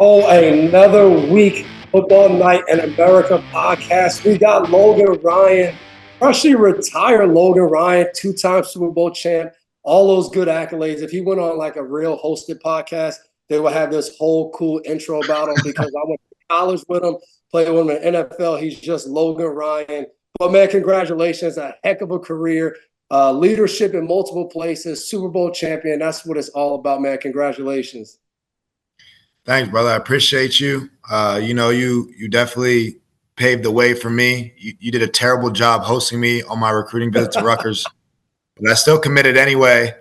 Oh, another week football night in America podcast. We got Logan Ryan, freshly retired Logan Ryan, two-time Super Bowl champ, all those good accolades. If he went on like a real hosted podcast, they would have this whole cool intro about him because I went to college with him, played with him in NFL. He's just Logan Ryan. But man, congratulations, a heck of a career. Leadership in multiple places, Super Bowl champion. That's what it's all about, man. Congratulations. Thanks, brother. I appreciate you. You definitely paved the way for me. You did a terrible job hosting me on my recruiting visit to Rutgers, but I still committed anyway,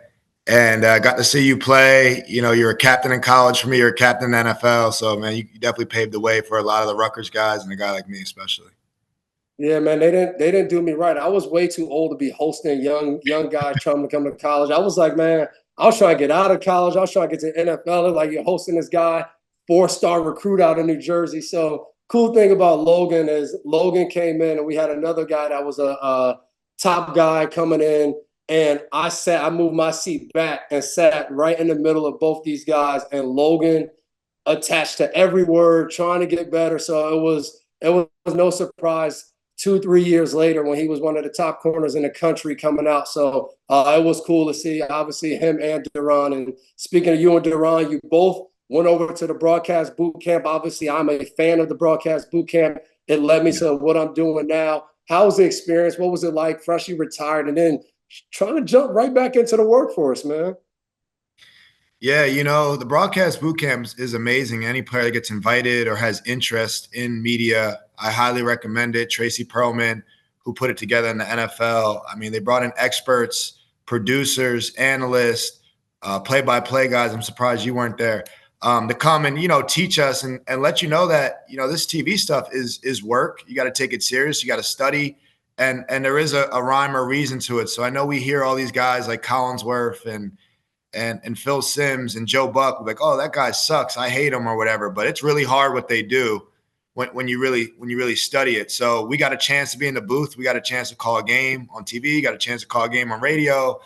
and got to see you play. You know, you're a captain in college for me. You're a captain in the NFL. So, man, you definitely paved the way for a lot of the Rutgers guys and a guy like me especially. Yeah, man, they didn't do me right. I was way too old to be hosting young guys trying to come to college. I was like, man, I was trying to get out of college. I was trying to get to the NFL. They're like, you're hosting this guy, 4-star recruit out of New Jersey. So cool thing about Logan is Logan came in and we had another guy that was a top guy coming in. And I moved my seat back and sat right in the middle of both these guys. And Logan attached to every word, trying to get better. So it was no surprise 2-3 years later when he was one of the top corners in the country coming out. So it was cool to see, obviously, him and Duran. And speaking of you and Duran, you both went over to the broadcast boot camp. Obviously, I'm a fan of the broadcast boot camp. It led me to what I'm doing now. How was the experience? What was it like, freshly retired, and then trying to jump right back into the workforce, man? Yeah, the broadcast boot camp is amazing. Any player that gets invited or has interest in media, I highly recommend it. Tracy Perlman, who put it together in the NFL. I mean, they brought in experts, producers, analysts, play-by-play guys. I'm surprised you weren't there. To come and, teach us and let you know that, this TV stuff is work. You got to take it serious. You got to study. And there is a rhyme or reason to it. So I know we hear all these guys like Collinsworth and Phil Simms and Joe Buck, like, oh, that guy sucks, I hate him or whatever. But it's really hard what they do when you really study it. So we got a chance to be in the booth. We got a chance to call a game on TV. Got a chance to call a game on radio.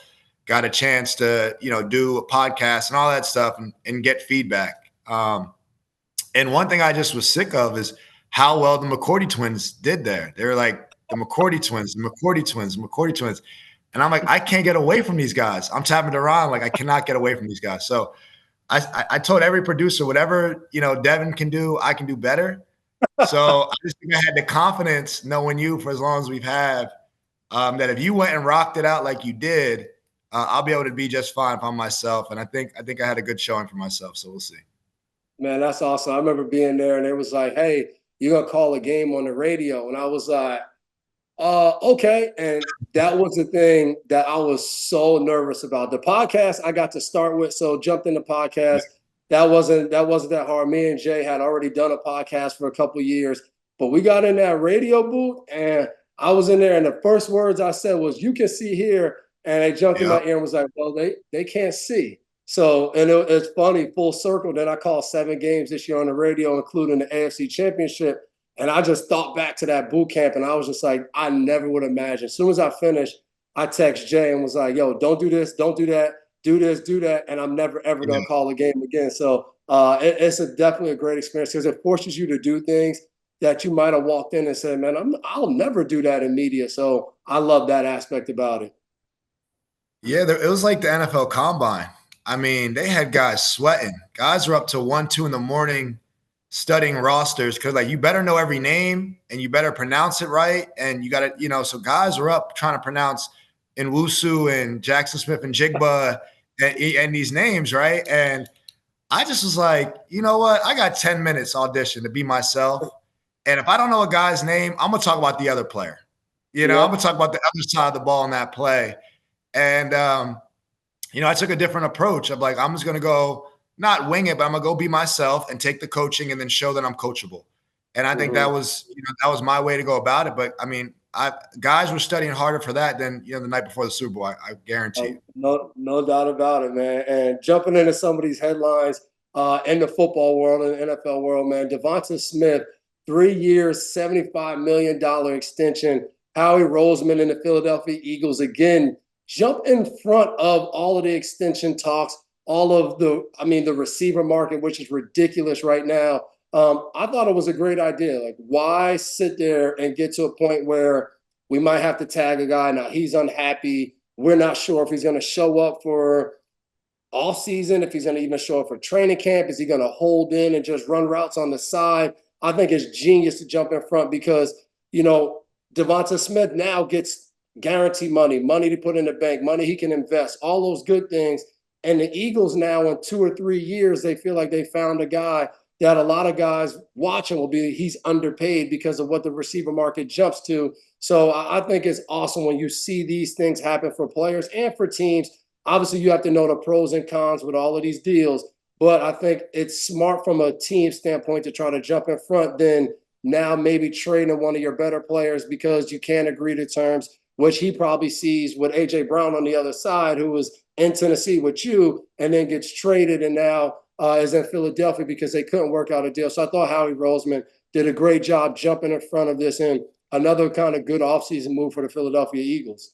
Got a chance to do a podcast and all that stuff and get feedback. And one thing I just was sick of is how well the McCourty twins did there. They were like the McCourty twins, the McCourty twins, the McCourty twins. And I'm like, I can't get away from these guys. I'm tapping around like I cannot get away from these guys. So I told every producer, whatever Devin can do, I can do better. So I just think I had the confidence, knowing you for as long as we've had, that if you went and rocked it out like you did, I'll be able to be just fine by myself. And I think I had a good showing for myself. So we'll see. Man, that's awesome. I remember being there and it was like, hey, you're going to call a game on the radio. And I was like, okay. And that was the thing that I was so nervous about. The podcast I got to start with, so jumped in the podcast. That wasn't that hard. Me and Jay had already done a podcast for a couple of years, but we got in that radio booth and I was in there and the first words I said was, "You can see here." And they jumped in my ear and was like, well, they can't see. So, and it's funny, full circle. Then I called 7 games this year on the radio, including the AFC Championship. And I just thought back to that boot camp, and I was just like, I never would imagine. As soon as I finished, I text Jay and was like, yo, don't do this, don't do that, do this, do that, and I'm never, ever going to call a game again. So it's definitely a great experience because it forces you to do things that you might have walked in and said, man, I'll never do that in media. So I love that aspect about it. Yeah, it was like the NFL Combine. I mean, they had guys sweating. Guys were up till 1, 2 in the morning studying rosters because, like, you better know every name and you better pronounce it right. And you got to, so guys were up trying to pronounce Nwusu and Jackson Smith and Jigba and these names, right? And I just was like, you know what? I got 10 minutes audition to be myself. And if I don't know a guy's name, I'm going to talk about the other player. I'm going to talk about the other side of the ball in that play. And, I took a different approach of like, I'm just going to go not wing it, but I'm going to go be myself and take the coaching and then show that I'm coachable. And I think that was my way to go about it. But I mean, guys were studying harder for that than, the night before the Super Bowl. I guarantee you. No doubt about it, man. And jumping into some of these headlines in the football world and the NFL world, man, DeVonta Smith, 3 years, $75 million extension. Howie Roseman and the Philadelphia Eagles again jump in front of all of the extension talks. all of the receiver market, which is ridiculous right now. I thought it was a great idea. Like, why sit there and get to a point where we might have to tag a guy? Now he's unhappy. We're not sure if he's going to show up for off season, if he's going to even show up for training camp. Is he going to hold in and just run routes on the side? I think it's genius to jump in front because, DeVonta Smith now gets guarantee money to put in the bank, money he can invest, all those good things. And the Eagles now, in 2 or 3 years, they feel like they found a guy that a lot of guys watching will be, he's underpaid because of what the receiver market jumps to. So I think it's awesome when you see these things happen for players and for teams. Obviously, you have to know the pros and cons with all of these deals, but I think it's smart from a team standpoint to try to jump in front than now maybe trading one of your better players because you can't agree to terms, which he probably sees with A.J. Brown on the other side, who was in Tennessee with you and then gets traded and now is in Philadelphia because they couldn't work out a deal. So I thought Howie Roseman did a great job jumping in front of this, and another kind of good offseason move for the Philadelphia Eagles.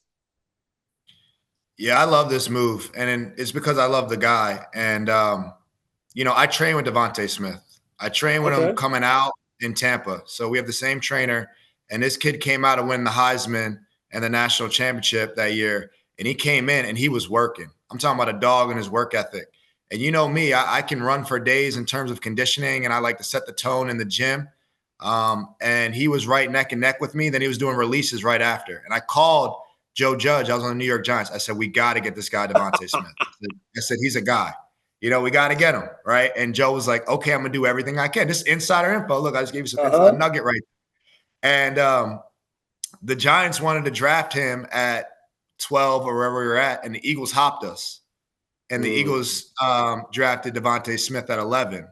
Yeah, I love this move, and it's because I love the guy. And I train with DeVonta Smith. I train with him coming out in Tampa, so we have the same trainer. And this kid came out to win the Heisman and the national championship that year, and he came in and he was working. I'm talking about a dog and his work ethic. And you know me, I can run for days in terms of conditioning, and I like to set the tone in the gym. And he was right neck and neck with me. Then he was doing releases right after. And I called Joe Judge. I was on the New York Giants. I said, we got to get this guy, DeVonta Smith. I said, he's a guy. We got to get him, right? And Joe was like, okay, I'm going to do everything I can. This insider info. Look, I just gave you a nugget right there. And the Giants wanted to draft him at 12 or wherever we were at, and the Eagles hopped us. And the Eagles drafted DeVonta Smith at 11.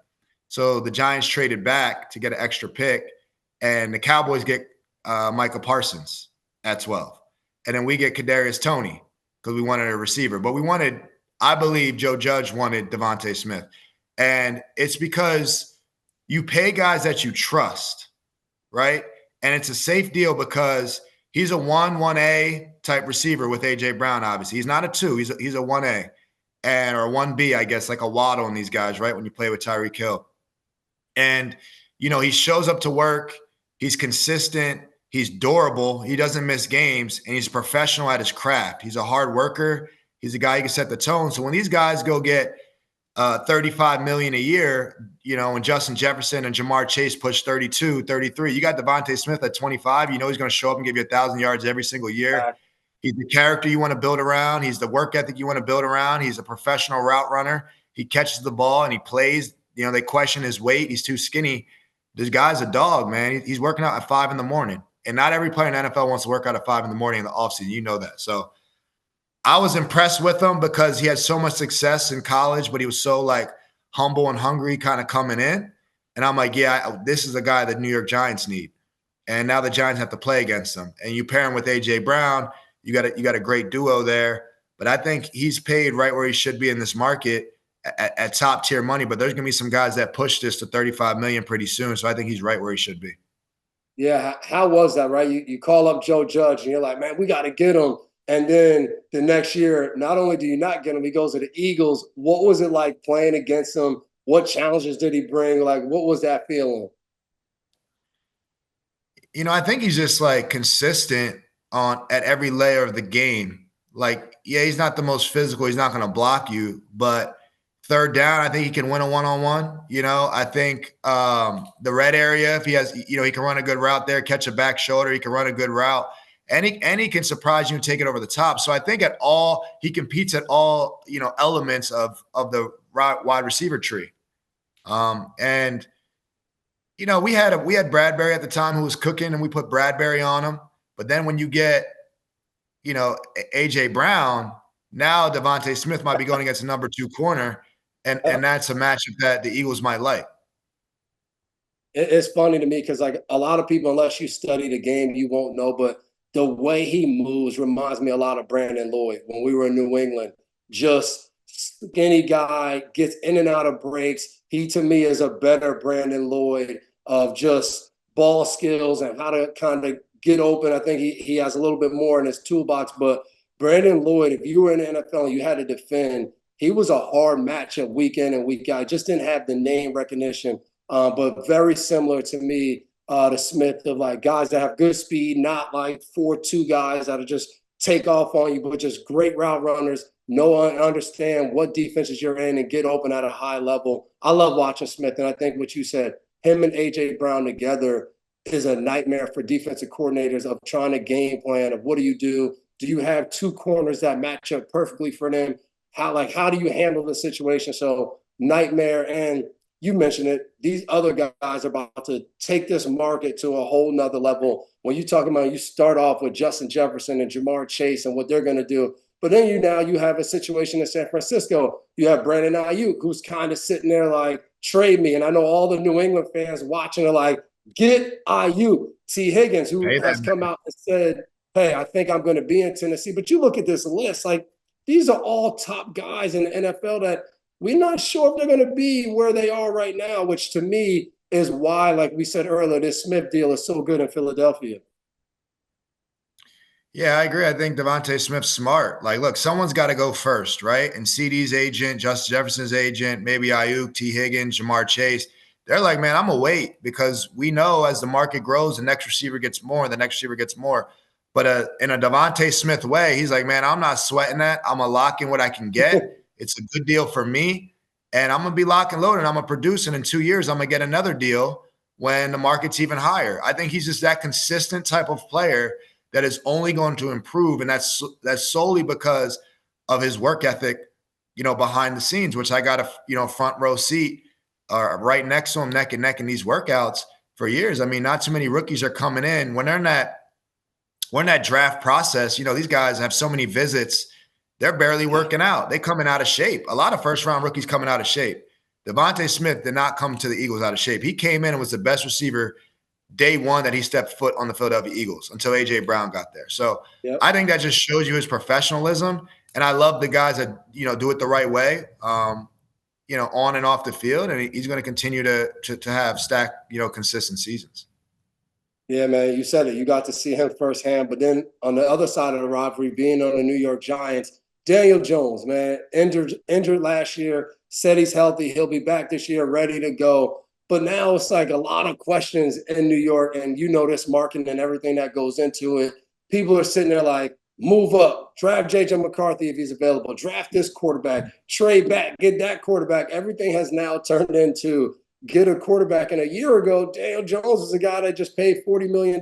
So the Giants traded back to get an extra pick, and the Cowboys get Micah Parsons at 12. And then we get Kadarius Toney because we wanted a receiver. But I believe Joe Judge wanted DeVonta Smith. And it's because you pay guys that you trust, right? And it's a safe deal because he's a 1A type receiver with A.J. Brown, obviously. He's not a 2. He's a 1A. Or 1B, I guess, like a Waddle in these guys, right? When you play with Tyreek Hill. And, he shows up to work. He's consistent. He's durable. He doesn't miss games. And he's a professional at his craft. He's a hard worker. He's a guy who can set the tone. So when these guys go get $35 million a year, when Justin Jefferson and Jamar Chase push 32, 33, you got DeVonta Smith at 25. He's going to show up and give you 1,000 yards every single year. He's the character you want to build around. He's the work ethic you want to build around. He's a professional route runner. He catches the ball and he plays. They question his weight. He's too skinny. This guy's a dog, man. He's working out at 5 a.m. And not every player in the NFL wants to work out at 5 a.m. in the offseason. You know that. So I was impressed with him because he had so much success in college, but he was so humble and hungry kind of coming in. And I'm like, yeah, this is a guy that New York Giants need. And now the Giants have to play against him. And you pair him with A.J. Brown. You got a great duo there, but I think he's paid right where he should be in this market at top tier money. But there's going to be some guys that push this to $35 million pretty soon. So I think he's right where he should be. Yeah. How was that, right? You call up Joe Judge and you're like, man, we got to get him. And then the next year, not only do you not get him, he goes to the Eagles. What was it like playing against him? What challenges did he bring? What was that feeling? I think he's just consistent at every layer of the game. He's not the most physical. He's not going to block you, but third down, I think he can win a one-on-one. I think the red area, if he has, he can run a good route there, catch a back shoulder. He can run a good route, and he can surprise you and take it over the top. So I think he competes at all, elements of the wide receiver tree. And we had Bradbury at the time who was cooking, and we put Bradbury on him. But then when you get, A.J. Brown, now DeVonta Smith might be going against a number 2 corner, and that's a matchup that the Eagles might like. It's funny to me because a lot of people, unless you study the game, you won't know. But the way he moves reminds me a lot of Brandon Lloyd when we were in New England. Just skinny guy, gets in and out of breaks. He, to me, is a better Brandon Lloyd of just ball skills and how to kind of get open. I think he has a little bit more in his toolbox. But Brandon Lloyd, if you were in the NFL and you had to defend, he was a hard matchup week in and week out. Just didn't have the name recognition, but very similar to me to Smith, of like guys that have good speed, not like 4-2 guys that'll just take off on you, but just great route runners, know and understand what defenses you're in and get open at a high level. I love watching Smith, and I think what you said, him and A.J. Brown together is a nightmare for defensive coordinators of trying to game plan of what do you do? Do you have two corners that match up perfectly for them? How do you handle the situation? So nightmare. And you mentioned it, these other guys are about to take this market to a whole nother level. When you talk about, you start off with Justin Jefferson and Jamar Chase and what they're going to do. But then you have a situation in San Francisco. You have Brandon Ayuk, who's kind of sitting there like, trade me. And I know all the New England fans watching are like, get Ayuk. T. Higgins, who has come out and said, hey, I think I'm going to be in Tennessee. But you look at this list, like these are all top guys in the NFL that we're not sure if they're going to be where they are right now, which to me is why, like we said earlier, this Smith deal is so good in Philadelphia. Yeah, I agree. I think DeVonta Smith's smart. Like, look, someone's got to go first, right? And CD's agent, Justin Jefferson's agent, maybe Ayuk, T. Higgins, Jamar Chase, they're like, man, I'm going to wait because we know as the market grows, the next receiver gets more, and the next receiver gets more. But in a DeVonta Smith way, he's like, man, I'm not sweating that. I'm going to lock in what I can get. It's a good deal for me. And I'm going to be lock and loaded. I'm going to produce. And in 2 years, I'm going to get another deal when the market's even higher. I think he's just that consistent type of player that is only going to improve. And that's solely because of his work ethic, behind the scenes, which I got a, front row seat right next to him, neck and neck in these workouts for years. I mean, not too many rookies are coming in when they're in that draft process. These guys have so many visits. They're barely working out. They coming out of shape. A lot of first-round rookies coming out of shape. DeVonta Smith did not come to the Eagles out of shape. He came in and was the best receiver day one that he stepped foot on the Philadelphia Eagles until A.J. Brown got there. So yep. I think that just shows you his professionalism. And I love the guys that, do it the right way, on and off the field. And he's going to continue to have stacked, consistent seasons. Yeah, man, you said it. You got to see him firsthand. But then on the other side of the rivalry, being on the New York Giants, Daniel Jones, man, injured last year, said he's healthy. He'll be back this year, ready to go. But now it's like a lot of questions in New York, and this marketing and everything that goes into it. People are sitting there like, move up, draft J.J. McCarthy if he's available, draft this quarterback, trade back, get that quarterback. Everything has now turned into get a quarterback. And a year ago, Daniel Jones is a guy that just paid $40 million.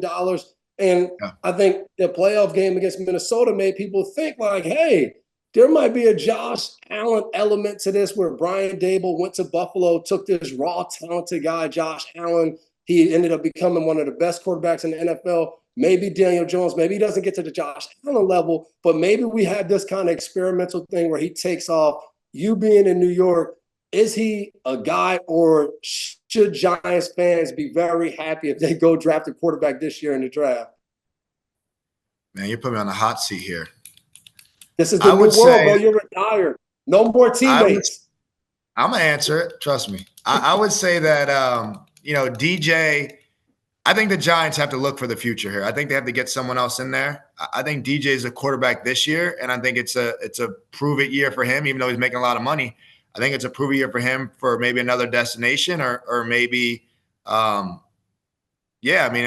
And yeah. I think the playoff game against Minnesota made people think like, hey, there might be a Josh Allen element to this where Brian Dable went to Buffalo, took this raw, talented guy, Josh Allen. He ended up becoming one of the best quarterbacks in the NFL. Maybe Daniel Jones, maybe he doesn't get to the Josh Allen level, but maybe we have this kind of experimental thing where he takes off. You being in New York, is he a guy, or should Giants fans be very happy if they go draft a quarterback this year in the draft? Man, you put me on the hot seat here. This is the new world, bro. You're retired. No more teammates. I'm going to answer it. Trust me. I would say that, DJ, I think the Giants have to look for the future here. I think they have to get someone else in there. I think DJ is a quarterback this year, and I think it's a prove-it year for him, even though he's making a lot of money. I think it's a prove-it year for him for maybe another destination or maybe, if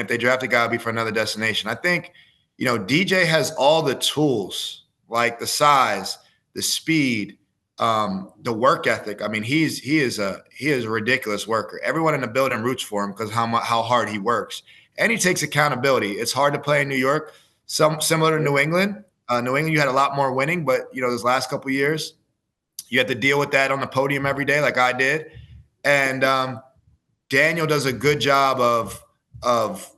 they draft a guy, it'll be for another destination. I think, DJ has all the tools, like the size, the speed, the work ethic. I mean, he is a ridiculous worker. Everyone in the building roots for him because how hard he works, and he takes accountability. It's hard to play in New York. Similar to New England. New England, you had a lot more winning, but those last couple of years, you had to deal with that on the podium every day, like I did. And Daniel does a good job of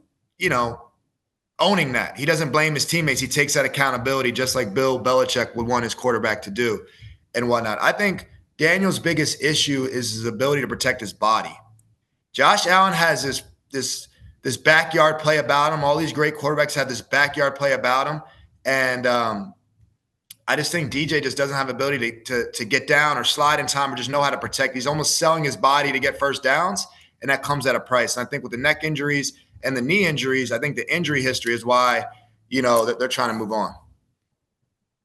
owning that. He doesn't blame his teammates. He takes that accountability, just like Bill Belichick would want his quarterback to do and whatnot. I think Daniel's biggest issue is his ability to protect his body. Josh Allen has this backyard play about him. All these great quarterbacks have this backyard play about him. And I just think DJ just doesn't have the ability to get down or slide in time or just know how to protect. He's almost selling his body to get first downs, and that comes at a price. And I think with the neck injuries and the knee injuries, I think the injury history is why, that they're trying to move on.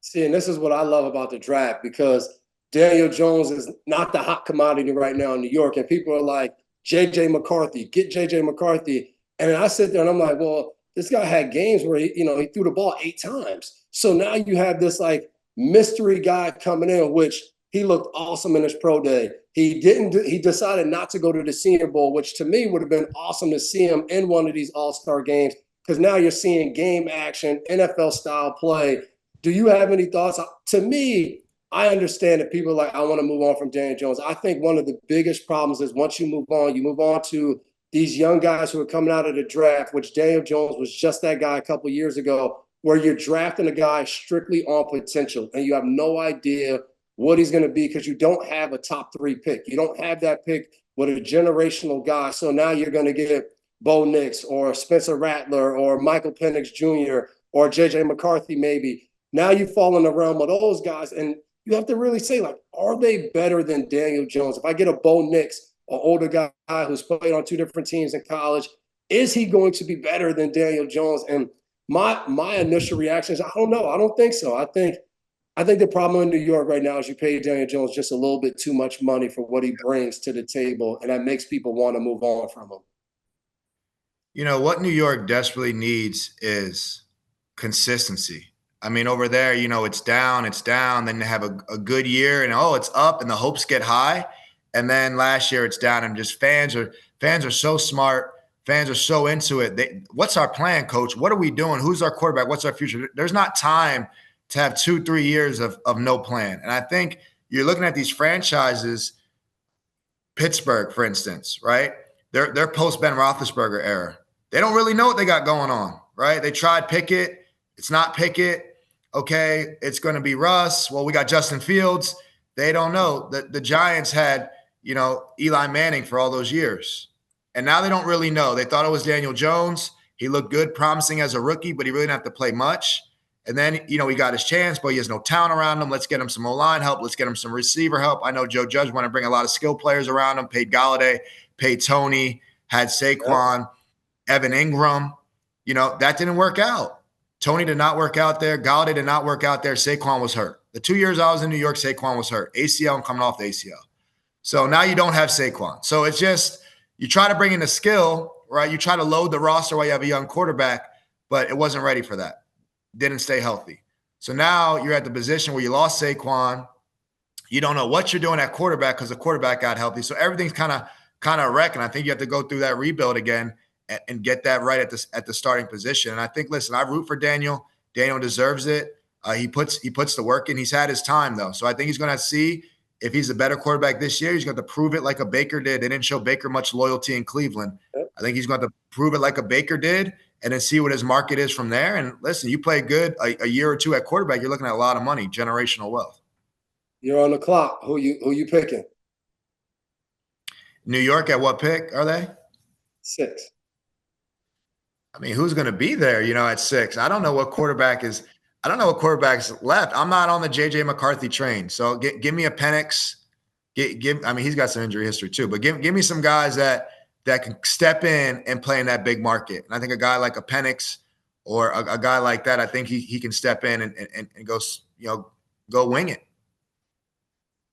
See, and this is what I love about the draft, because Daniel Jones is not the hot commodity right now in New York. And people are like, J.J. McCarthy, get J.J. McCarthy. And I sit there and I'm like, well, this guy had games where he threw the ball 8 times. So now you have this like mystery guy coming in, which he looked awesome in his pro day. He decided not to go to the Senior Bowl, which to me would have been awesome to see him in one of these all-star games, because now you're seeing game action, NFL style play. Do you have any thoughts? To me, I understand that people are like, I want to move on from Daniel Jones. I think one of the biggest problems is once you move on to these young guys who are coming out of the draft, which Daniel Jones was just that guy a couple of years ago, where you're drafting a guy strictly on potential and you have no idea what he's going to be because you don't have a top 3 pick. You don't have that pick with a generational guy. So now you're going to get Bo Nix or Spencer Rattler or Michael Penix Jr. or J.J. McCarthy maybe. Now you fall in the realm of those guys, and you have to really say, like, are they better than Daniel Jones? If I get a Bo Nix, an older guy who's played on 2 different teams in college, is he going to be better than Daniel Jones? And my initial reaction is, I don't know. I don't think so. I think the problem in New York right now is you pay Daniel Jones just a little bit too much money for what he brings to the table, and that makes people want to move on from him. You know, what New York desperately needs is consistency. I mean, over there, it's down, then they have a good year and, it's up and the hopes get high. And then last year it's down and just fans are so smart. Fans are so into it. What's our plan, coach? What are we doing? Who's our quarterback? What's our future? There's not time to have 2-3 years of no plan. And I think you're looking at these franchises, Pittsburgh, for instance, right? They're post-Ben Roethlisberger era. They don't really know what they got going on, right? They tried Pickett. It's not Pickett. Okay, it's going to be Russ. Well, we got Justin Fields. They don't know. The Giants had, Eli Manning for all those years. And now they don't really know. They thought it was Daniel Jones. He looked good, promising as a rookie, but he really didn't have to play much. And then, he got his chance, but he has no talent around him. Let's get him some O-line help. Let's get him some receiver help. I know Joe Judge wanted to bring a lot of skill players around him, paid Galladay, paid Tony, had Saquon, Evan Ingram. That didn't work out. Tony did not work out there. Galladay did not work out there. Saquon was hurt. The 2 years I was in New York, Saquon was hurt. ACL and coming off the ACL. So now you don't have Saquon. So it's just, you try to bring in the skill, right? You try to load the roster while you have a young quarterback, but it wasn't ready for that. Didn't stay healthy. So now you're at the position where you lost Saquon. You don't know what you're doing at quarterback because the quarterback got healthy. So everything's kind of wrecked. And I think you have to go through that rebuild again and get that right at the starting position. And I think, listen, I root for Daniel. Daniel deserves it. He puts the work in. He's had his time, though. So I think he's going to see if he's a better quarterback this year. He's going to prove it like a Baker did. They didn't show Baker much loyalty in Cleveland. I think he's going to prove it like a Baker did and then see what his market is from there. And listen, you play good a year or two at quarterback, you're looking at a lot of money, generational wealth. You're on the clock. Who you picking? New York at what pick are they? 6. I mean, who's going to be there, at 6? I don't know what quarterback's left. I'm not on the J.J. McCarthy train. So give me a Penix. I mean, he's got some injury history too, but give me some guys that can step in and play in that big market. And I think a guy like a Penix or a guy like that, I think he can step in and go wing it.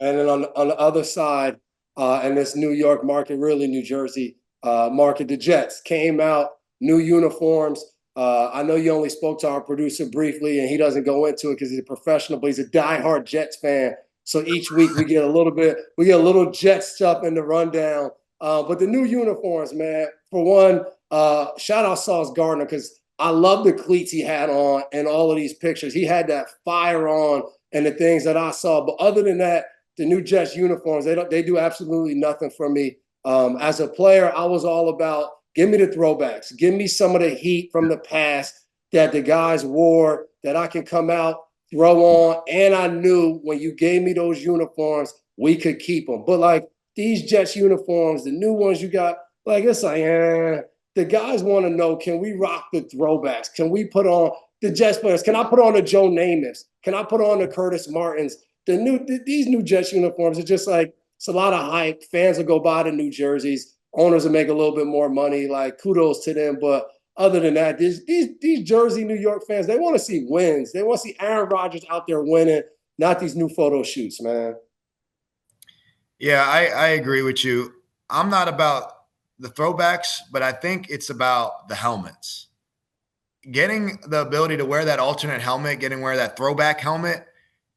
And then on the other side, in this New York market, really New Jersey market, the Jets came out, new uniforms. I know you only spoke to our producer briefly, and he doesn't go into it because he's a professional, but he's a diehard Jets fan. So each week we get a little Jets stuff in the rundown. But the new uniforms, man, for one, shout out Sauce Gardner, because I love the cleats he had on in all of these pictures. He had that fire on and the things that I saw. But other than that, the new Jets uniforms, they do absolutely nothing for me. As a player, I was all about, give me the throwbacks. Give me some of the heat from the past that the guys wore that I can come out, throw on. And I knew when you gave me those uniforms, we could keep them. But like these Jets uniforms, the new ones you got, like it's like, the guys want to know, can we rock the throwbacks? Can we put on the Jets players? Can I put on the Joe Namaths? Can I put on the Curtis Martins? These new Jets uniforms are just like, it's a lot of hype. Fans will go buy the new jerseys. Owners will make a little bit more money. Like, kudos to them. But other than that, these Jersey New York fans, they want to see wins. They want to see Aaron Rodgers out there winning, not these new photo shoots, man. Yeah, I agree with you. I'm not about the throwbacks, but I think it's about the helmets. Getting the ability to wear that alternate helmet, getting wear that throwback helmet.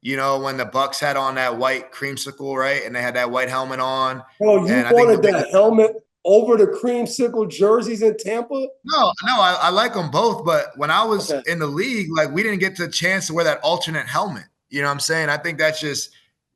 You know, when the Bucks had on that white creamsicle, right, and they had that white helmet on, Bro, you and I think the wanted biggest that helmet over the creamsicle jerseys in Tampa? no, I like them both, but when I was Okay. in the league, like we didn't get the chance to wear that alternate helmet. You know what I'm saying? I think that's just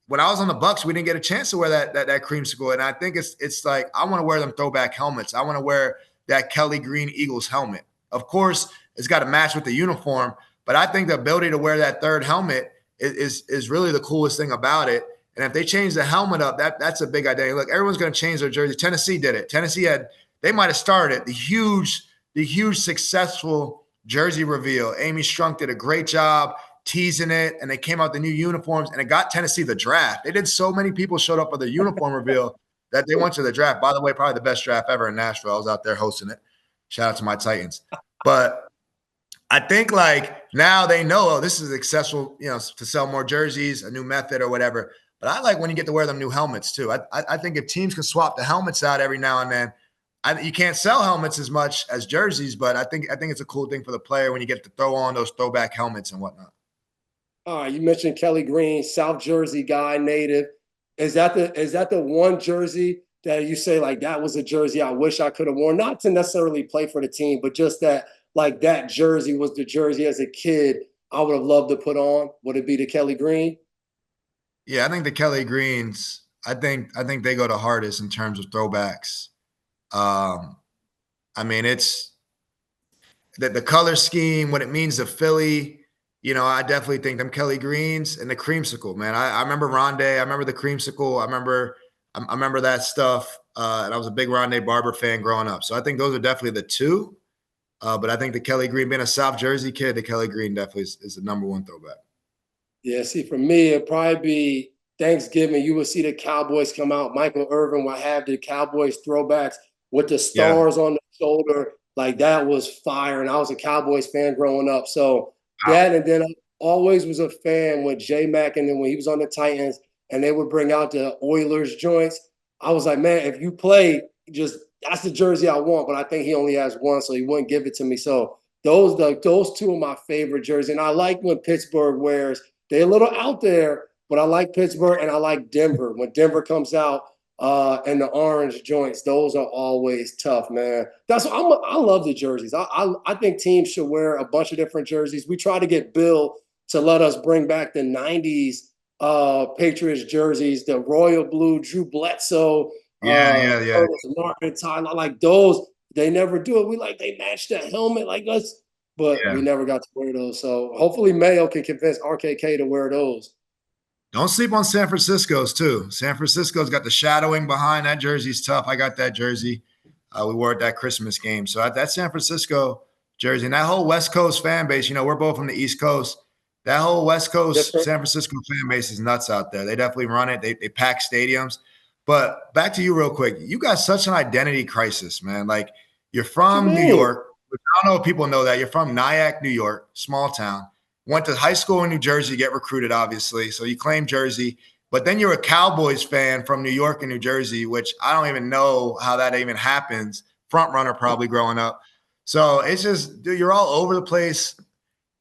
when I was on the Bucks, we didn't get a chance to wear that creamsicle, and I think it's like I want to wear them throwback helmets. I want to wear that Kelly Green Eagles helmet. Of course, it's got to match with the uniform, but I think the ability to wear that third helmet is really the coolest thing about it. And if they change the helmet up, that's a big idea. Look, everyone's going to change their jersey. Tennessee did it. Tennessee had they might have started the huge successful jersey reveal. Amy Strunk did a great job teasing it, and they came out the new uniforms, and it got Tennessee the draft. They did so many people showed up for the uniform reveal that they went to the draft. By the way, probably the best draft ever in Nashville. I was out there hosting it. Shout out to my Titans. But I think like now they know, oh, this is successful, to sell more jerseys, a new method or whatever. But I like when you get to wear them new helmets too. I think if teams can swap the helmets out every now and then, you can't sell helmets as much as jerseys, but I think it's a cool thing for the player when you get to throw on those throwback helmets and whatnot. All right, you mentioned Kelly Green, South Jersey guy, native. Is that the one jersey that you say like that was a jersey I wish I could have worn? Not to necessarily play for the team, but just that like that jersey was the jersey as a kid I would have loved to put on. Would it be the Kelly Green? Yeah, I think the Kelly Greens. I think they go the hardest in terms of throwbacks. Um, I mean, it's the color scheme, what it means to Philly. I definitely think them Kelly Greens and the creamsicle, man. I remember Rondé. I remember the creamsicle. I remember that stuff. And I was a big Rondé Barber fan growing up. So I think those are definitely the two. But I think the Kelly Green, being a South Jersey kid, the Kelly Green definitely is the number one throwback. Yeah, see, for me, it'd probably be Thanksgiving. You will see the Cowboys come out. Michael Irvin will have the Cowboys throwbacks with the Yeah. stars on the shoulder. Like that was fire. And I was a Cowboys fan growing up. So Wow. that, and then I always was a fan with J Mac. And then when he was on the Titans and they would bring out the Oilers joints, I was like, man, if you play, just that's the jersey I want. But I think he only has one, so he wouldn't give it to me. So those two are my favorite jerseys. And I like when Pittsburgh wears they're a little out there, but I like Pittsburgh and I like Denver. When Denver comes out and the orange joints, those are always tough, man. I love the jerseys. I think teams should wear a bunch of different jerseys. We try to get Bill to let us bring back the '90s Patriots jerseys, the royal blue, Drew Bledsoe, Yeah, yeah, yeah. Curtis Martin, Tyler, like those. They never do it. We like they match the helmet like us, but we Yeah. never got to wear those. So hopefully Mayo can convince RKK to wear those. Don't sleep on San Francisco's too. San Francisco's got the shadowing behind that jersey's tough. I got that jersey. We wore it that Christmas game. So that San Francisco jersey and that whole West Coast fan base, we're both from the East Coast. That whole West Coast Different. San Francisco fan base is nuts out there. They definitely run it. They pack stadiums. But back to you real quick. You got such an identity crisis, man. Like you're What you from New mean? York. I don't know if people know that. You're from Nyack, New York, small town. Went to high school in New Jersey, get recruited, obviously. So you claim Jersey, but then you're a Cowboys fan from New York and New Jersey, which I don't even know how that even happens. Front runner probably growing up. So it's just, dude, you're all over the place.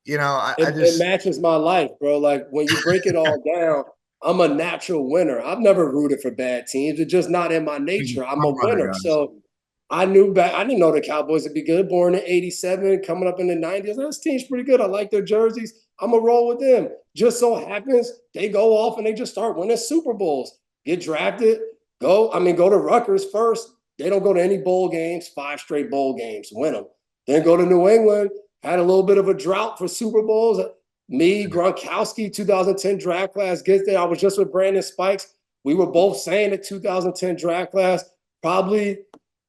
I It just matches my life, bro. Like when you break it all down, I'm a natural winner. I've never rooted for bad teams. It's just not in my he's a nature. I'm a front runner, winner. guys. So I knew back. I didn't know the Cowboys would be good. Born in '87, coming up in the '90s. This team's pretty good. I like their jerseys. I'm gonna roll with them. Just so happens they go off and they just start winning Super Bowls. Get drafted. Go to Rutgers first. They don't go to any bowl games. 5 straight bowl games. Win them. Then go to New England. Had a little bit of a drought for Super Bowls. Me, Gronkowski, 2010 draft class gets there. I was just with Brandon Spikes. We were both saying the 2010 draft class probably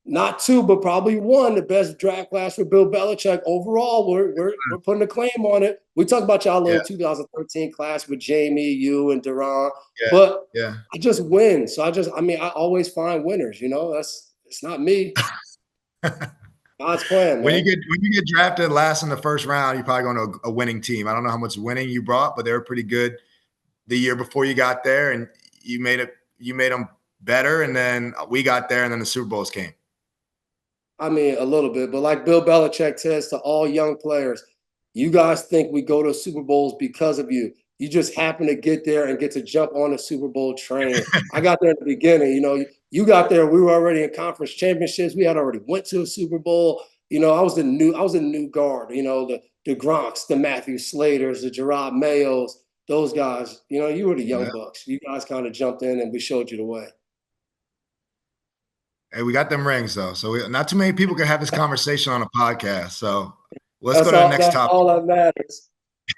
not two, but probably one, the best draft class for Bill Belichick overall. We're putting a claim on it. We talk about y'all Yeah, little 2013 class with Jamie, you, and Duran, yeah, but yeah. I just win. So I always find winners. It's not me. God's plan, When you man. get drafted last in the first round, you're probably going to a winning team. I don't know how much winning you brought, but they were pretty good the year before you got there, and you made them better, and then we got there, and then the Super Bowls came. I mean, a little bit, but like Bill Belichick says to all young players, you guys think we go to Super Bowls because of you. You just happen to get there and get to jump on the Super Bowl train. I got there in the beginning. You got there. We were already in conference championships. We had already went to a Super Bowl. I was a new guard. The Gronks, the Matthew Slaters, the Gerard Mayos, those guys. You were the young bucks. You guys kind of jumped in and we showed you the way. Hey, we got them rings though, so not too many people can have this conversation on a podcast. So let's That's go to the all. next That's topic. all that matters,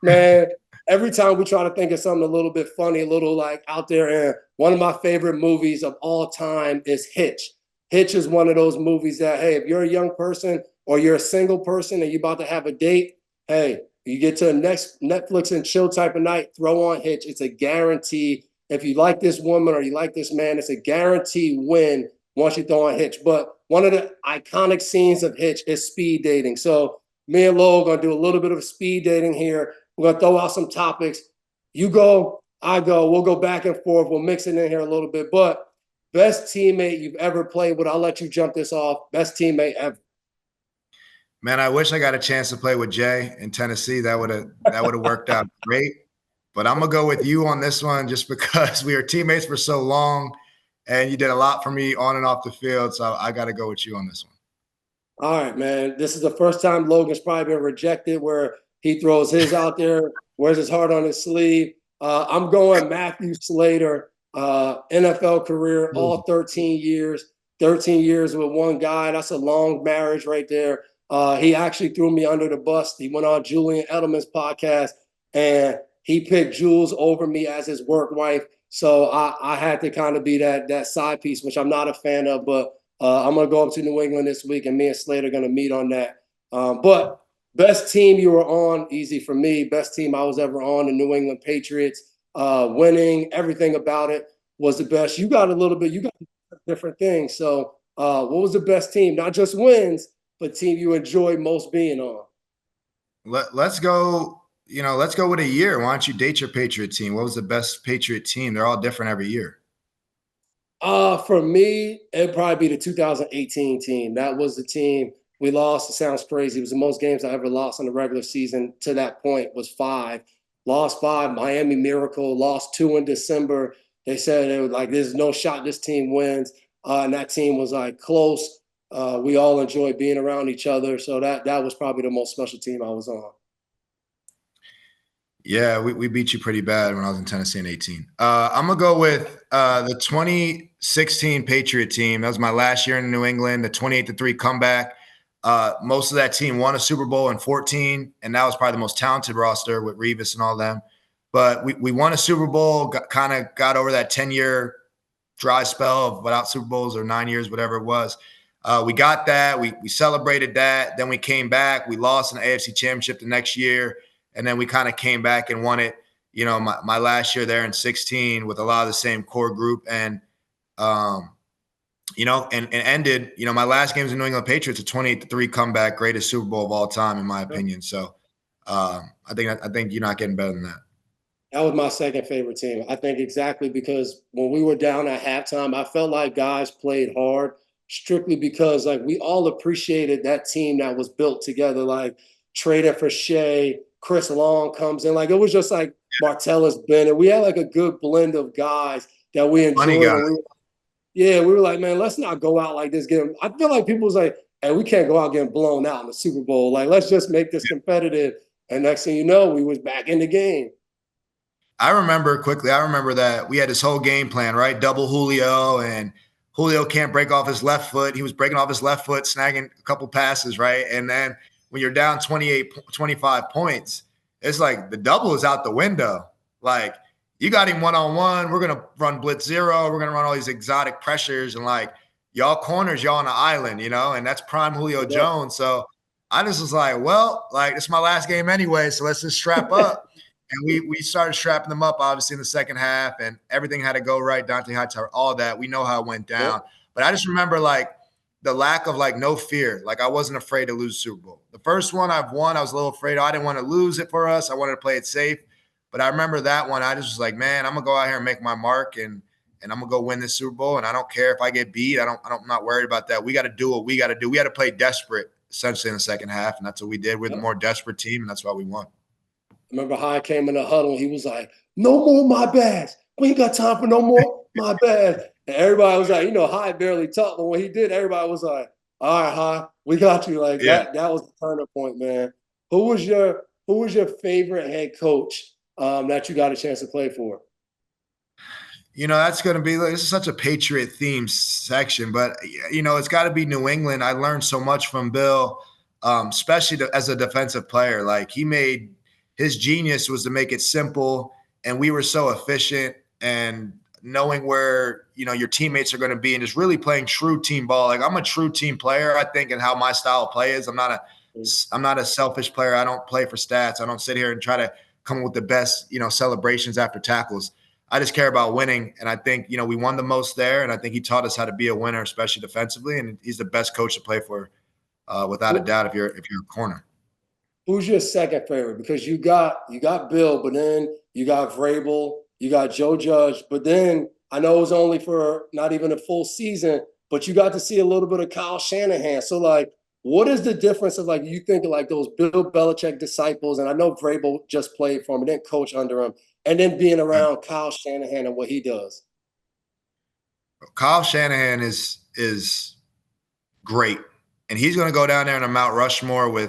man. Every time we try to think of something a little bit funny, a little like out there, and one of my favorite movies of all time is Hitch. Hitch is one of those movies that, hey, if you're a young person or you're a single person and you're about to have a date, hey, you get to a next Netflix and chill type of night, throw on Hitch. It's a guarantee. If you like this woman or you like this man, it's a guaranteed win once you throw on Hitch. But one of the iconic scenes of Hitch is speed dating. So me and Lo are going to do a little bit of speed dating here. We're going to throw out some topics. You go, I go. We'll go back and forth. We'll mix it in here a little bit. But best teammate you've ever played with, I'll let you jump this off. Best teammate ever. Man, I wish I got a chance to play with Jay in Tennessee. That would have worked out great. But I'm going to go with you on this one just because we were teammates for so long and you did a lot for me on and off the field. So I got to go with you on this one. All right, man. This is the first time Logan's probably been rejected where he throws his out there, wears his heart on his sleeve. I'm going Matthew Slater, NFL career, all 13 years with one guy. That's a long marriage right there. He actually threw me under the bus. He went on Julian Edelman's podcast and he picked Jules over me as his work wife. So I had to kind of be that side piece, which I'm not a fan of, but I'm going to go up to New England this week, and me and Slater are going to meet on that. But best team you were on, easy for me. Best team I was ever on, the New England Patriots. Winning, everything about it was the best. You got different things. So what was the best team? Not just wins, but team you enjoyed most being on. Let's go. Let's go with a year. Why don't you date your Patriot team? What was the best Patriot team? They're all different every year. For me, it'd probably be the 2018 team. That was the team we lost. It sounds crazy. It was the most games I ever lost in the regular season to that point was 5. Lost 5, Miami Miracle, lost 2 in December. They said they were like, there's no shot this team wins. And that team was like close. We all enjoyed being around each other. So that was probably the most special team I was on. Yeah, we beat you pretty bad when I was in Tennessee in 18. I'm going to go with the 2016 Patriot team. That was my last year in New England, the 28-3 comeback. Most of that team won a Super Bowl in 14, and that was probably the most talented roster with Revis and all them. But we won a Super Bowl, got over that 10-year dry spell of without Super Bowls or 9 years, whatever it was. We got that. We celebrated that. Then we came back. We lost an AFC Championship the next year. And then we kind of came back and won it, my last year there in 16 with a lot of the same core group. And, and ended, my last game was in New England Patriots, a 28-3 comeback, greatest Super Bowl of all time, in my opinion. So I think you're not getting better than that. That was my second favorite team. I think exactly because when we were down at halftime, I felt like guys played hard strictly because like we all appreciated that team that was built together, like traded for Shea, Chris Long comes in. Like it was just like Martellus Bennett. We had like a good blend of guys that we enjoyed. We were like, man, let's not go out like this. I feel like people was like, hey, we can't go out getting blown out in the Super Bowl. Like, let's just make this competitive. And next thing you know, we was back in the game. I remember that we had this whole game plan, right? Double Julio, and Julio can't break off his left foot. He was breaking off his left foot, snagging a couple passes, right? And then when you're down 25 points, it's like the double is out the window. Like, you got him one-on-one. We're going to run blitz zero. We're going to run all these exotic pressures. And, like, y'all corners, y'all on the island, and that's prime Julio Jones. So I just was like, well, like, it's my last game anyway, so let's just strap up. And we started strapping them up, obviously, in the second half, and everything had to go right. Dante Hightower, all that. We know how it went down. But I just remember, like, the lack of, like, no fear. Like, I wasn't afraid to lose Super Bowl. The first one I've won, I was a little afraid. I didn't want to lose it for us. I wanted to play it safe. But I remember that one. I just was like, man, I'm going to go out here and make my mark. And and I'm gonna go win this Super Bowl. And I don't care if I get beat. I'm not worried about that. We got to do what we got to do. We got to play desperate essentially in the second half, and that's what we did. We're the more desperate team, and that's why we won. Remember how I came in the huddle and he was like, "No more my bads. We ain't got time for no more my bads." And everybody was like, High barely talked, but when he did, everybody was like, "All right, High, we got you." Like that was the turning point, man. Who was your favorite head coach that you got a chance to play for? That's going to be, this is such a Patriot themed section, but it's got to be New England. I learned so much from Bill, especially as a defensive player. Like his genius was to make it simple, and we were so efficient, and knowing where, your teammates are going to be, and just really playing true team ball. Like I'm a true team player, I think, and how my style of play is. I'm not a selfish player. I don't play for stats. I don't sit here and try to come up with the best, celebrations after tackles. I just care about winning. And I think, we won the most there. And I think he taught us how to be a winner, especially defensively. And he's the best coach to play for, without a doubt, if you're a corner. Who's your second favorite? Because you got Bill, but then you got Vrabel, you got Joe Judge, but then I know it was only for not even a full season, but you got to see a little bit of Kyle Shanahan. So like, what is the difference of like you think of like those Bill Belichick disciples? And I know Vrabel just played for him and then coach under him, and then being around Kyle Shanahan and what he does. Kyle Shanahan is great, and he's going to go down there in a Mount Rushmore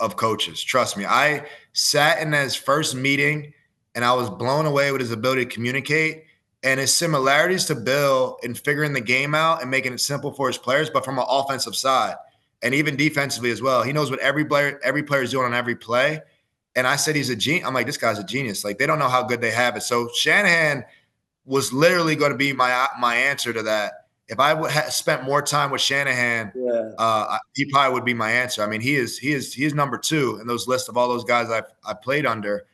of coaches. Trust me. I sat in his first meeting, and I was blown away with his ability to communicate and his similarities to Bill in figuring the game out and making it simple for his players, but from an offensive side and even defensively as well. He knows what every player is doing on every play. And I said he's a genius. I'm like, this guy's a genius. Like, they don't know how good they have it. So Shanahan was literally going to be my answer to that. If I would have spent more time with Shanahan, he probably would be my answer. I mean, he is number 2 in those lists of all those guys I played under,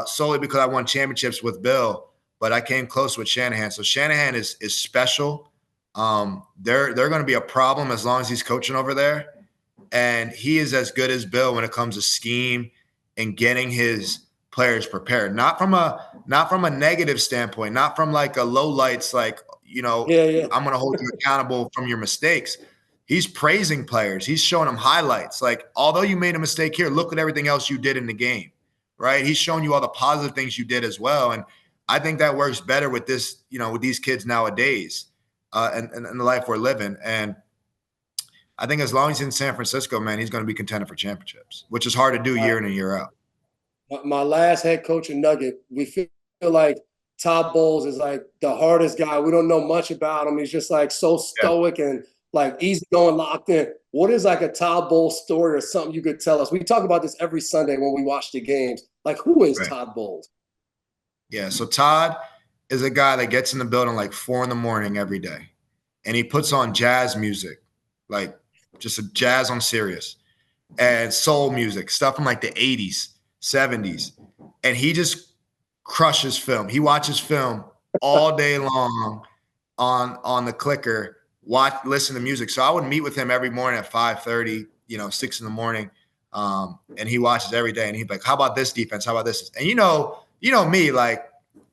solely because I won championships with Bill, but I came close with Shanahan. So Shanahan is special. They're going to be a problem as long as he's coaching over there, and he is as good as Bill when it comes to scheme and getting his players prepared. Not from a negative standpoint, not from like a low lights, like, I'm going to hold you accountable from your mistakes. He's praising players. He's showing them highlights. Like, although you made a mistake here, look at everything else you did in the game, right? He's showing you all the positive things you did as well. And I think that works better with this, with these kids nowadays, and the life we're living. And I think as long as he's in San Francisco, man, he's going to be contending for championships, which is hard to do year in and year out. My last head coach in Nugget, we feel like Todd Bowles is like the hardest guy. We don't know much about him. He's just like so stoic and like easygoing, locked in. What is like a Todd Bowles story or something you could tell us? We talk about this every Sunday when we watch the games. Like, who is Todd Bowles? Yeah, so Todd is a guy that gets in the building like 4 a.m. every day, and he puts on jazz music, like just a jazz on Sirius, and soul music, stuff from like the 80s, 70s, and he just crushes film. He watches film all day long on the clicker, listen to music. So I would meet with him every morning at 5:30, 6 a.m, and he watches every day, and he'd be like, "How about this defense? How about this?" And you know me, like,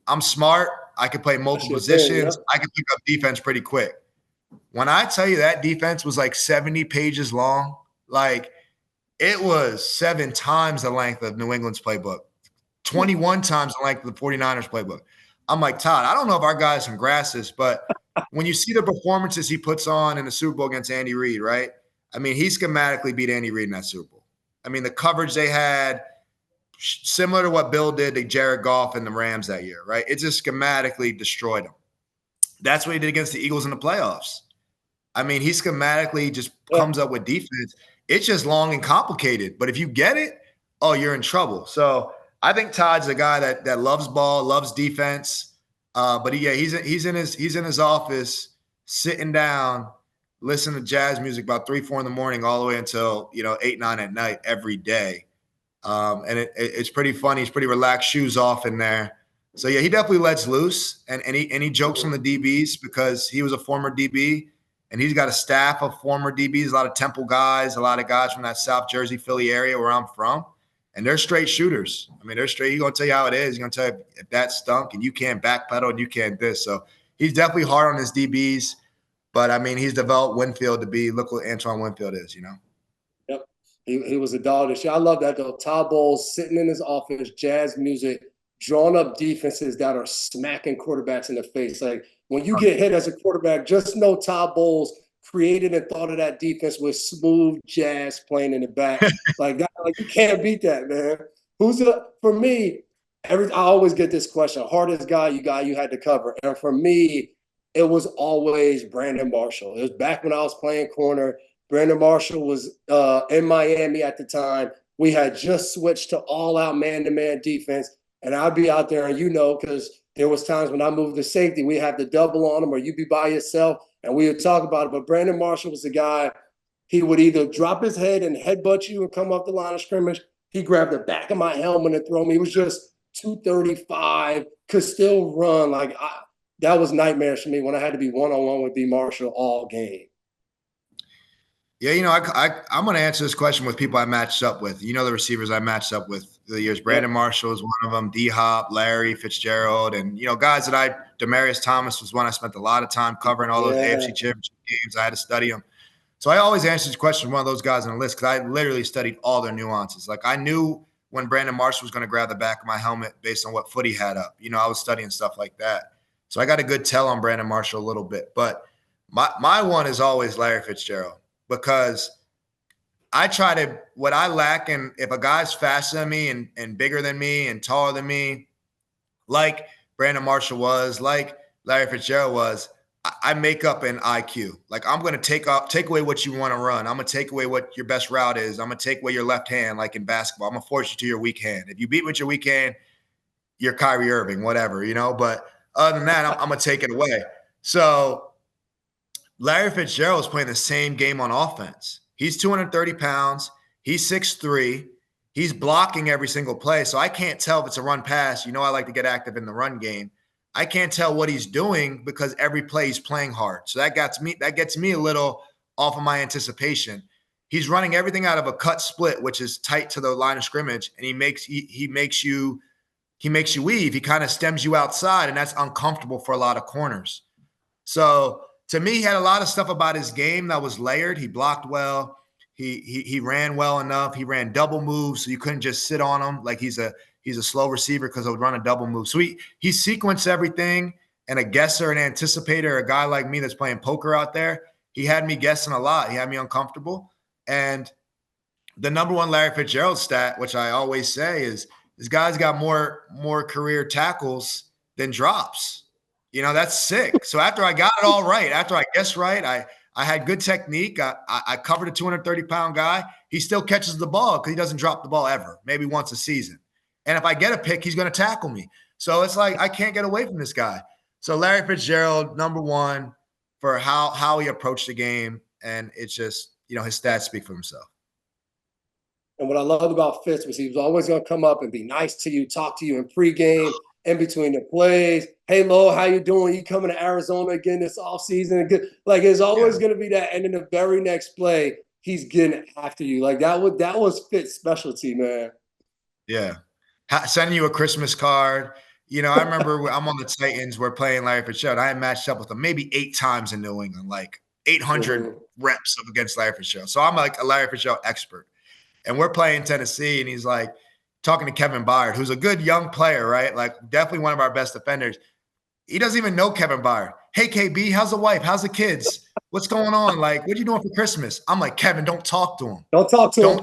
I'm smart. I can play multiple positions. I can pick up defense pretty quick. When I tell you that defense was like 70 pages long, like it was 7 times the length of New England's playbook, 21 times the length of the 49ers playbook. I'm like, Todd, I don't know if our guys can grasp this, but when you see the performances he puts on in the Super Bowl against Andy Reid, right? I mean, he schematically beat Andy Reid in that Super Bowl. I mean, the coverage they had, similar to what Bill did to Jared Goff and the Rams that year, right? It just schematically destroyed them. That's what he did against the Eagles in the playoffs. I mean, he schematically just comes up with defense. It's just long and complicated. But if you get it, oh, you're in trouble. So I think Todd's a guy that loves ball, loves defense. But he's in his office, sitting down, listening to jazz music about 3, 4 a.m. all the way until 8, 9 at night every day. And it's pretty funny. He's pretty relaxed, shoes off in there. So yeah, he definitely lets loose, and he jokes on the DBs because he was a former DB, and he's got a staff of former DBs, a lot of Temple guys, a lot of guys from that South Jersey, Philly area where I'm from, and they're straight shooters. I mean, they're straight. He's gonna tell you how it is. He's gonna tell you if that stunk and you can't backpedal and you can't this. So he's definitely hard on his DBs, but I mean, he's developed Winfield to be, look what Antoine Winfield is, you know? Yep. He was a dog this year. I love that though. Todd Bowles sitting in his office, jazz music, drawing up defenses that are smacking quarterbacks in the face. Like when you get hit as a quarterback, just know Todd Bowles created and thought of that defense with smooth jazz playing in the back. Like that, like you can't beat that, man. For me, I always get this question: hardest guy you had to cover. And for me, it was always Brandon Marshall. It was back when I was playing corner. Brandon Marshall was in Miami at the time. We had just switched to all-out man-to-man defense, and I'd be out there, and because there was times when I moved to safety, we have the double on him, or you'd be by yourself, and we would talk about it. But Brandon Marshall was the guy. He would either drop his head and headbutt you and come off the line of scrimmage. He grabbed the back of my helmet and throw me. He was just 235, could still run. That was nightmares for me when I had to be one-on-one with B. Marshall all game. Yeah, I'm going to answer this question with people I matched up with. The receivers I matched up with the years. Brandon Marshall is one of them. D-Hop, Larry Fitzgerald, and guys Demaryius Thomas was one I spent a lot of time covering all those AFC Championship games. I had to study them. So I always answer this question, one of those guys on the list, because I literally studied all their nuances. Like I knew when Brandon Marshall was going to grab the back of my helmet based on what foot he had up. I was studying stuff like that. So I got a good tell on Brandon Marshall a little bit. But my one is always Larry Fitzgerald. Because what I lack, and if a guy's faster than me and bigger than me and taller than me, like Brandon Marshall was, like Larry Fitzgerald was, I make up an IQ. Like I'm going to take away what you want to run. I'm going to take away what your best route is. I'm going to take away your left hand, like in basketball. I'm going to force you to your weak hand. If you beat with your weak hand, you're Kyrie Irving, whatever, But other than that, I'm going to take it away. So Larry Fitzgerald is playing the same game on offense. He's 230 pounds. He's 6'3". He's blocking every single play. So I can't tell if it's a run pass. I like to get active in the run game. I can't tell what he's doing because every play he's playing hard. So that gets me a little off of my anticipation. He's running everything out of a cut split, which is tight to the line of scrimmage, and he makes you weave. He kind of stems you outside, and that's uncomfortable for a lot of corners. So to me, he had a lot of stuff about his game that was layered. He blocked well. He ran well enough. He ran double moves, so you couldn't just sit on him like he's a slow receiver because he'll run a double move. So he sequenced everything, and a guesser, an anticipator, a guy like me that's playing poker out there, he had me guessing a lot. He had me uncomfortable. And the number one Larry Fitzgerald stat, which I always say, is this guy's got more career tackles than drops. That's sick. So after I got it all right, after I guessed right, I had good technique. I covered a 230-pound guy. He still catches the ball because he doesn't drop the ball ever, maybe once a season. And if I get a pick, he's going to tackle me. So it's like I can't get away from this guy. So Larry Fitzgerald, number one, for how he approached the game. And it's just, his stats speak for himself. And what I loved about Fitz was he was always going to come up and be nice to you, talk to you in pregame, in between the plays. Hey, Lo, how you doing? You coming to Arizona again this offseason? Like, it's always going to be that. And in the very next play, he's getting after you. Like, that was Fitz's specialty, man. Yeah. Sending you a Christmas card. I remember I'm on the Titans. We're playing Larry Fitzgerald. I had matched up with him maybe 8 times in New England, like 800 reps up against Larry Fitzgerald. So I'm like a Larry Fitzgerald expert. And we're playing Tennessee, and he's like talking to Kevin Byard, who's a good young player, right? Like definitely one of our best defenders. He doesn't even know Kevin Byard. Hey, KB, how's the wife? How's the kids? What's going on? Like, what are you doing for Christmas? I'm like, Kevin, don't talk to him. Don't talk to him.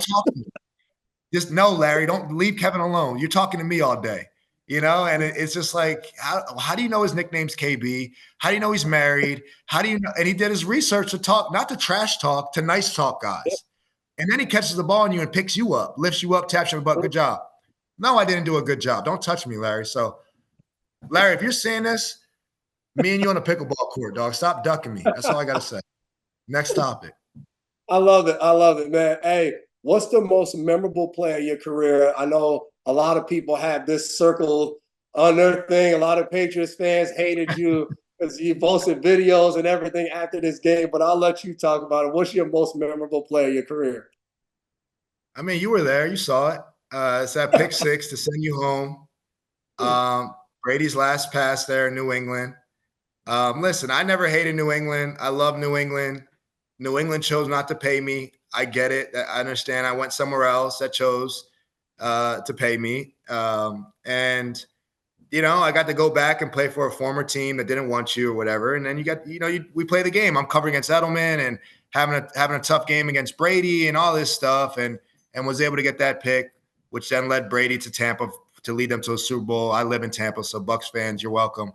Just no, Larry, don't leave Kevin alone. You're talking to me all day, and it's just like, how do you know his nickname's KB? How do you know he's married? How do you know? And he did his research to talk, not to trash talk, to nice talk guys. And then he catches the ball on you and picks you up, lifts you up, taps you on the butt. Good job. No, I didn't do a good job. Don't touch me, Larry. So, Larry, if you're seeing this, me and you on a pickleball court, dog. Stop ducking me. That's all I got to say. Next topic. I love it, man. Hey, what's the most memorable play of your career? I know a lot of people have this circled on their thing. A lot of Patriots fans hated you because you posted videos and everything after this game, but I'll let you talk about it. What's your most memorable play of your career? I mean, you were there. You saw it. It's that pick six to send you home. Brady's last pass there in New England. Listen, I never hated New England. I love New England. New England chose not to pay me. I get it. I understand. I went somewhere else that chose to pay me. And I got to go back and play for a former team that didn't want you or whatever. And then we play the game. I'm covering against Edelman and having a tough game against Brady and all this stuff, and was able to get that pick, which then led Brady to Tampa to lead them to a Super Bowl. I live in Tampa, so Bucs fans, you're welcome.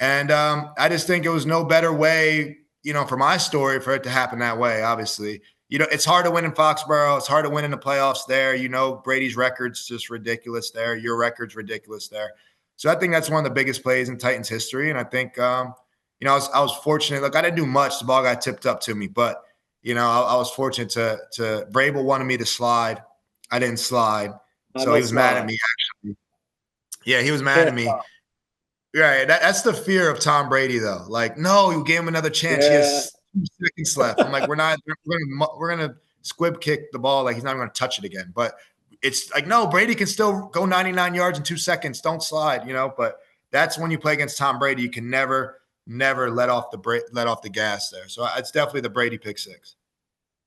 And I just think it was no better way, for my story, for it to happen that way. Obviously, it's hard to win in Foxborough. It's hard to win in the playoffs there. Brady's record's just ridiculous there. Your record's ridiculous there. So I think that's one of the biggest plays in Titans history. And I think, I was fortunate. Look, I didn't do much. The ball got tipped up to me, but I was fortunate to Vrabel wanted me to slide. I didn't slide, so he was mad at me. Actually, yeah, he was mad at me. Right. That's the fear of Tom Brady, though. Like, no, you gave him another chance. He has 2 seconds left. I'm like, we're gonna squib kick the ball. Like, he's not going to touch it again. But it's like, no, Brady can still go 99 yards in 2 seconds. Don't slide, But that's when you play against Tom Brady. You can never let off the gas there. So it's definitely the Brady pick six.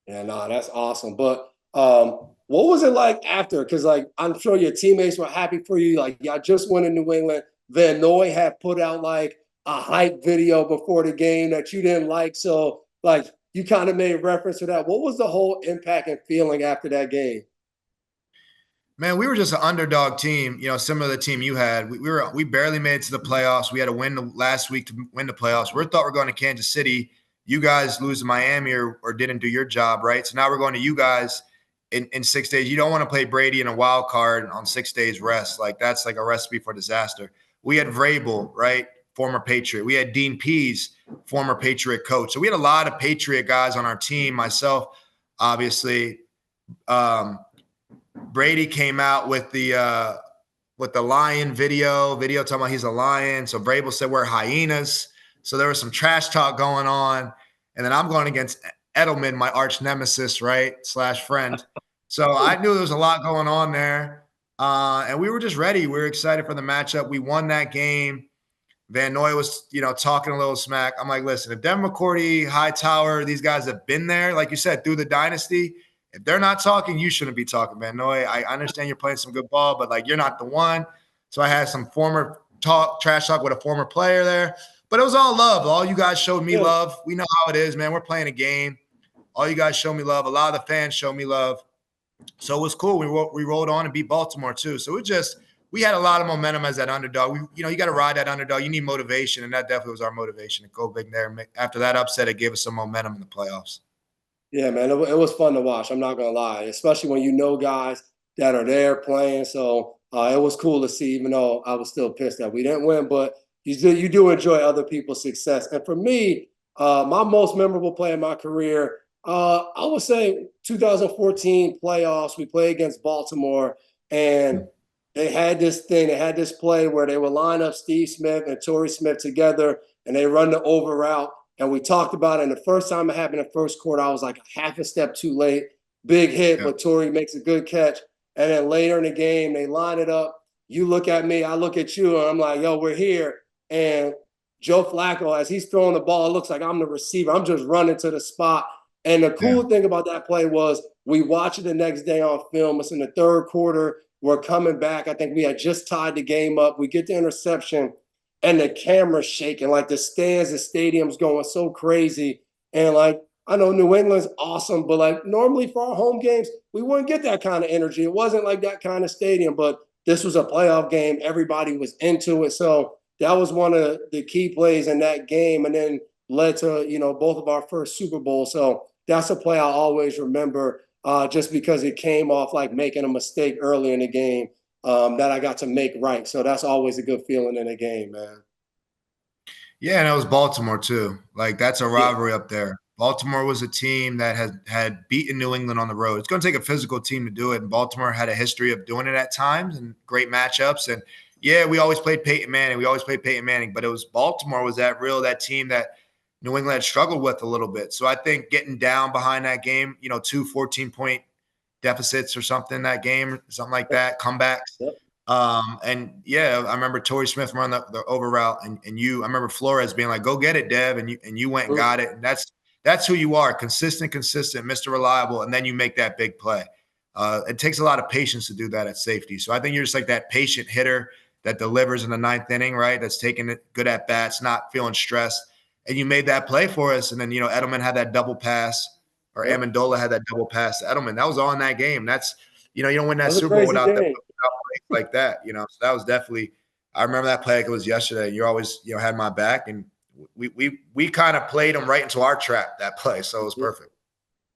Yeah, no, that's awesome. But what was it like after? Because I'm sure your teammates were happy for you. Like, y'all just won in New England. Van Noy had put out like a hype video before the game that you didn't like. So you kind of made reference to that. What was the whole impact and feeling after that game? Man, we were just an underdog team, similar to the team you had. We barely made it to the playoffs. We had to win last week to win the playoffs. We thought we're going to Kansas City. You guys lose to Miami or didn't do your job, right? So now we're going to you guys in 6 days. You don't want to play Brady in a wild card on 6 days rest. Like, that's like a recipe for disaster. We had Vrabel, right? Former Patriot. We had Dean Pease, former Patriot coach. So we had a lot of Patriot guys on our team. Myself, obviously. Brady came out with the lion video talking about he's a lion. So Vrabel said we're hyenas. So there was some trash talk going on. And then I'm going against Edelman, my arch nemesis, right? / friend. So I knew there was a lot going on there. And we were just ready. We were excited for the matchup. We won that game. Van Noy was, talking a little smack. I'm like, listen, if Devin McCourty, Hightower, these guys have been there, like you said, through the dynasty, if they're not talking, you shouldn't be talking, Van Noy. I understand you're playing some good ball, but you're not the one. So I had some trash talk with a former player there. But it was all love. All you guys showed me love. We know how it is, man. We're playing a game. All you guys showed me love. A lot of the fans showed me love. So it was cool. We rolled on and beat Baltimore too. So we had a lot of momentum as that underdog. You got to ride that underdog. You need motivation, and that definitely was our motivation to go big there. After that upset, it gave us some momentum in the playoffs. Yeah, man, it was fun to watch. I'm not gonna lie, especially when guys that are there playing. So it was cool to see, even though I was still pissed that we didn't win. But you do enjoy other people's success. And for me, my most memorable play in my career, I would say 2014 playoffs. We played against Baltimore, and they had this thing. They had this play where they would line up Steve Smith and Torrey Smith together, and they run the over route. And we talked about it. And the first time it happened in the first quarter, I was like half a step too late. Big hit, but Torrey makes a good catch. And then later in the game, they line it up. You look at me, I look at you, and I'm like, yo, we're here. And Joe Flacco, as he's throwing the ball, it looks like I'm the receiver. I'm just running to the spot. And the cool thing about that play was we watched it the next day on film. It's in the third quarter. We're coming back. I think we had just tied the game up. We get the interception. And the camera's shaking, like the stands, the stadium's going so crazy. And I know New England's awesome, but normally for our home games, we wouldn't get that kind of energy. It wasn't like that kind of stadium, but this was a playoff game. Everybody was into it. So that was one of the key plays in that game, and then led to, both of our first Super Bowls. So that's a play I'll always remember, just because it came off like making a mistake early in the game. That I got to make right. So that's always a good feeling in a game, man. Yeah, and it was Baltimore too. That's a rivalry up there. Baltimore was a team that had beaten New England on the road. It's going to take a physical team to do it, and Baltimore had a history of doing it at times and great matchups. And yeah, we always played Peyton Manning. But it was Baltimore was that team that New England had struggled with a little bit. So I think getting down behind that game, 2 14-point deficits or something that game, something like that, comebacks. Yep. And yeah, I remember Torrey Smith running the over route, and I remember Flores being like, "Go get it, Dev," and you went and got it. And that's who you are, consistent, Mr. Reliable, and then you make that big play. It takes a lot of patience to do that at safety. So I think you're just like that patient hitter that delivers in the ninth inning, right? That's taking it good at bats, not feeling stressed. And you made that play for us. And then, Edelman had that double pass, or Amendola had that double pass to Edelman. That was all in that game. That's, you don't win that Super Bowl without plays like that, So that was definitely, I remember that play like it was yesterday. You always, had my back, and we kind of played them right into our trap, that play. So it was perfect.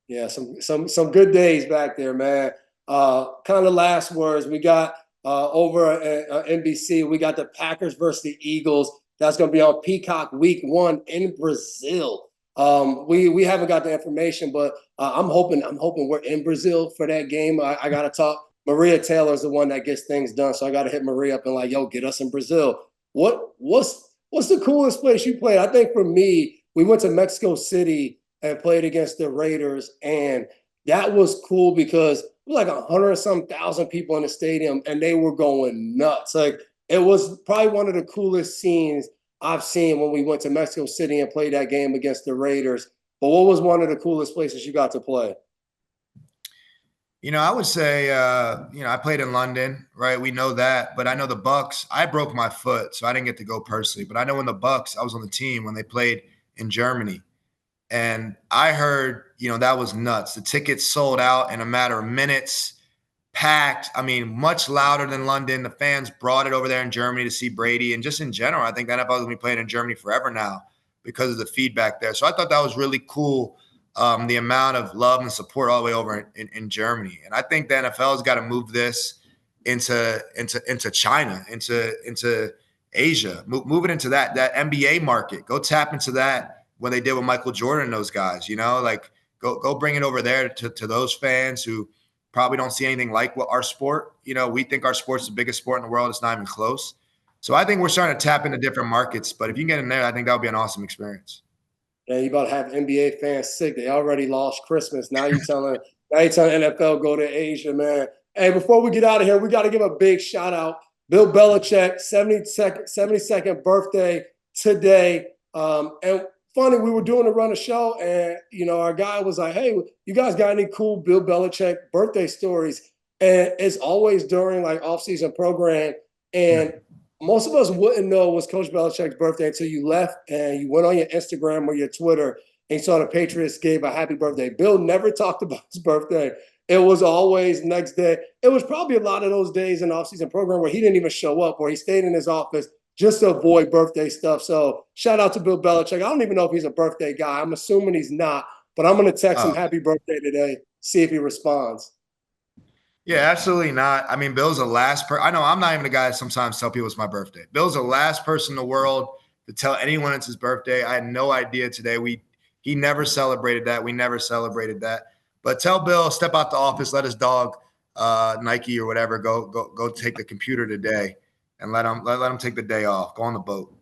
Yeah, some good days back there, man. Kind of last words. We got over at NBC, we got the Packers versus the Eagles. That's going to be on Peacock Week 1 in Brazil. We haven't got the information, but I'm hoping we're in Brazil for that game. I got to talk. Maria Taylor's the one that gets things done, so I got to hit Maria up and like, yo, get us in Brazil. What's the coolest place you played? I think for me, we went to Mexico City and played against the Raiders, and that was cool because it was like 100 some thousand people in the stadium, and they were going nuts. Like, it was probably one of the coolest scenes I've seen when we went to Mexico City and played that game against the Raiders. But what was one of the coolest places you got to play? I would say, I played in London, right? We know that, but I know the Bucks. I broke my foot, so I didn't get to go personally. But I know when the Bucks, I was on the team when they played in Germany, and I heard, that was nuts. The tickets sold out in a matter of minutes, packed. I mean, much louder than London. The fans brought it over there in Germany to see Brady, and just in general, I think the NFL is going to be playing in Germany forever now because of the feedback there. So I thought that was really cool. The amount of love and support all the way over in Germany. And I think the NFL has got to move this into China, into Asia, move it into that NBA market. Go tap into that when they did with Michael Jordan and those guys, like go bring it over there to those fans who probably don't see anything like what our sport. We think our sport's the biggest sport in the world. It's not even close. So I think we're starting to tap into different markets. But if you can get in there, I think that would be an awesome experience. And you about to have NBA fans sick. They already lost Christmas. Now you're telling NFL go to Asia, man. Hey, before we get out of here, we got to give a big shout out. Bill Belichick, 72nd birthday today. And funny, we were doing a run of show, and our guy was like, "Hey, you guys got any cool Bill Belichick birthday stories?" And it's always during like off-season program, and most of us wouldn't know it was Coach Belichick's birthday until you left and you went on your Instagram or your Twitter and saw the Patriots gave a happy birthday. Bill never talked about his birthday. It was always next day. It was probably a lot of those days in the offseason program where he didn't even show up, or he stayed in his office just to avoid birthday stuff. So shout out to Bill Belichick. I don't even know if he's a birthday guy. I'm assuming he's not, but I'm going to text him happy birthday today, see if he responds. Yeah, absolutely not. I mean, Bill's the last person. I know I'm not even the guy that sometimes tell people it's my birthday. Bill's the last person in the world to tell anyone it's his birthday. I had no idea today. He never celebrated that. We never celebrated that. But tell Bill, step out the office, let his dog, Nike or whatever, go take the computer today, and let him take the day off. Go on the boat.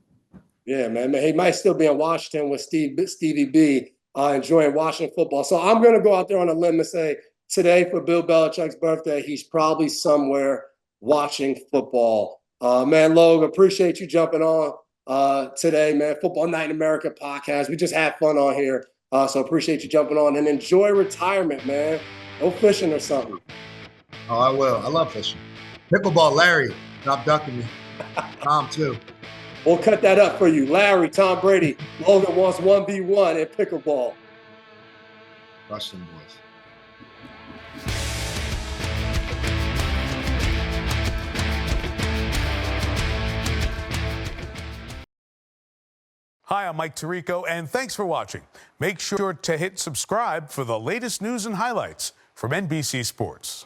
Yeah, man. He might still be in Washington with Stevie B, enjoying Washington football. So I'm going to go out there on a limb and say, today for Bill Belichick's birthday, he's probably somewhere watching football. Man, Logan, appreciate you jumping on today, man. Football Night in America podcast. We just had fun on here. So appreciate you jumping on, and enjoy retirement, man. Go fishing or something. Oh, I will. I love fishing. Pickleball, Larry. Stop ducking me. Tom, too. We'll cut that up for you. Larry, Tom Brady, Logan wants 1v1 at pickleball. Rush them boys. Hi, I'm Mike Tirico, and thanks for watching. Make sure to hit subscribe for the latest news and highlights from NBC Sports.